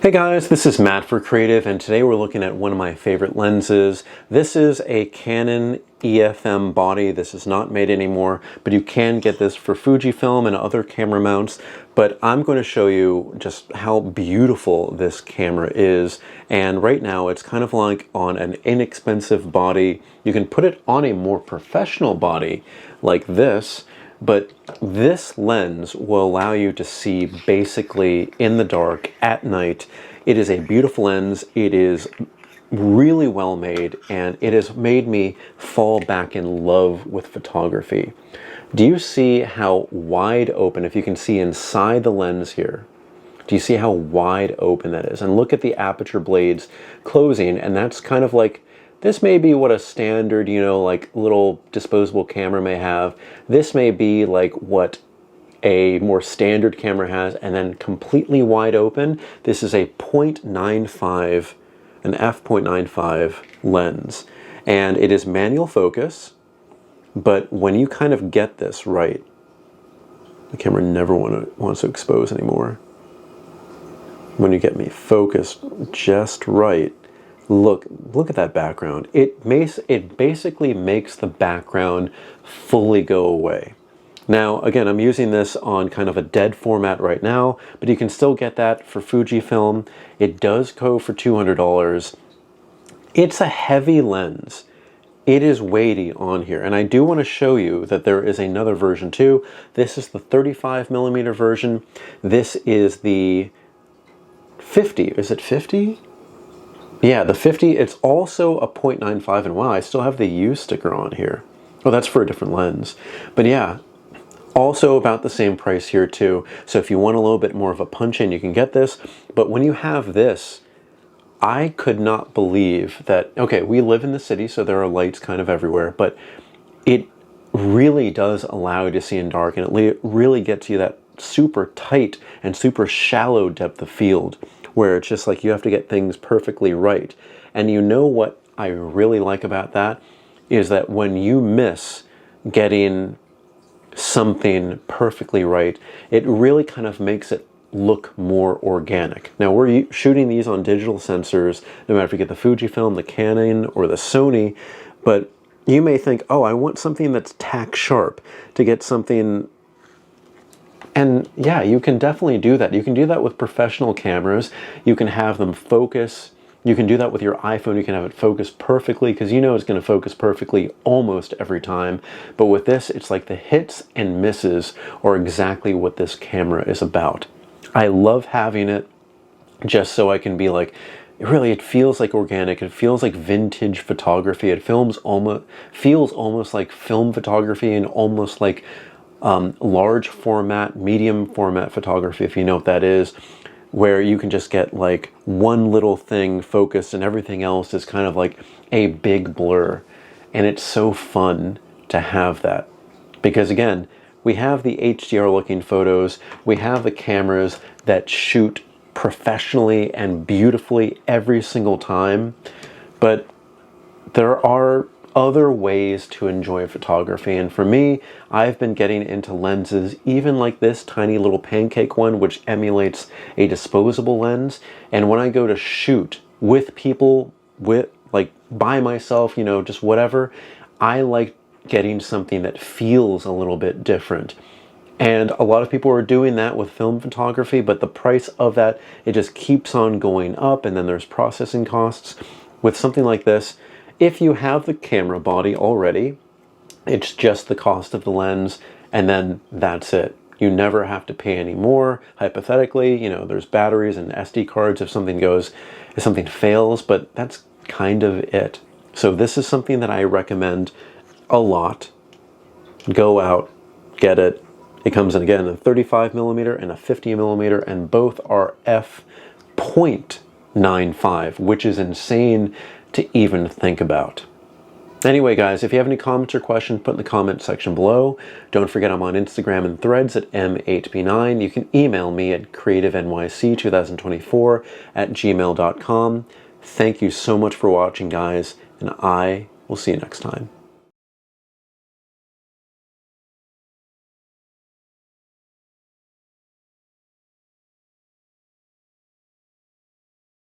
Hey guys, this is Matt for Creative, and today we're looking at one of my favorite lenses. This is a Canon EFM body. This is not made anymore, but you can get this for Fujifilm and other camera mounts. But I'm going to show you just how beautiful this camera is. And right now it's kind of like on an inexpensive body. You can put it on a more professional body like this, but this lens will allow you to see basically in the dark at night. It is a beautiful lens. It is really well made, and it has made me fall back in love with photography. Do you see how wide open, if you can see inside the lens here, do you see how wide open that is? And look at the aperture blades closing, and that's kind of like, this may be what a standard, like little disposable camera may have. This may be like what a more standard camera has, and then completely wide open. This is a 0.95, an f.95 lens. And it is manual focus, but when you kind of get this right, the camera never wants to expose anymore. When you get me focused just right, look at that background. It basically makes the background fully go away. Now, again, I'm using this on kind of a dead format right now, but you can still get that for Fujifilm. It does go for $200. It's a heavy lens. It is weighty on here, and I do want to show you that there is another version too. This is the 35mm version. This is the 50. Is it 50? Yeah, the 50, it's also a 0.95, and wow, I still have the U sticker on here. Oh, that's for a different lens. But yeah, also about the same price here too. So if you want a little bit more of a punch-in, you can get this. But when you have this, I could not believe that, okay, we live in the city, so there are lights kind of everywhere, but it really does allow you to see in dark, and it really gets you that super tight and super shallow depth of field, where it's just like you have to get things perfectly right. And you know what I really like about that is that when you miss getting something perfectly right, it really kind of makes it look more organic. Now, we're shooting these on digital sensors, no matter if you get the Fujifilm, the Canon, or the Sony, but you may think, oh, I want something that's tack sharp to get something. And yeah, you can definitely do that. You can do that with professional cameras. You can have them focus. You can do that with your iPhone. You can have it focus perfectly, because you know it's going to focus perfectly almost every time. But with this, it's like the hits and misses are exactly what this camera is about. I love having it just so I can be like, it feels like organic. It feels like vintage photography. It feels almost like film photography, and almost like large format, medium format photography, if you know what that is, where you can just get like one little thing focused and everything else is kind of like a big blur. And it's so fun to have that, because again, we have the HDR looking photos, we have the cameras that shoot professionally and beautifully every single time, but there are other ways to enjoy photography. And for me, I've been getting into lenses, even like this tiny little pancake one, which emulates a disposable lens. And when I go to shoot with people, like by myself, just whatever, I like getting something that feels a little bit different. And a lot of people are doing that with film photography, but the price of that, it just keeps on going up, and then there's processing costs. With something like this, if you have the camera body already, it's just the cost of the lens, and then that's it. You never have to pay any more. Hypothetically, there's batteries and SD cards if something fails, but that's kind of it. So this is something that I recommend a lot. Go out, get it. It comes in, again, a 35mm and a 50mm, and both are f.95, which is insane to even think about. Anyway, guys, if you have any comments or questions, put in the comment section below. Don't forget I'm on Instagram and Threads at M8B9. You can email me at creativenyc2024@gmail.com. Thank you so much for watching, guys, and I will see you next time.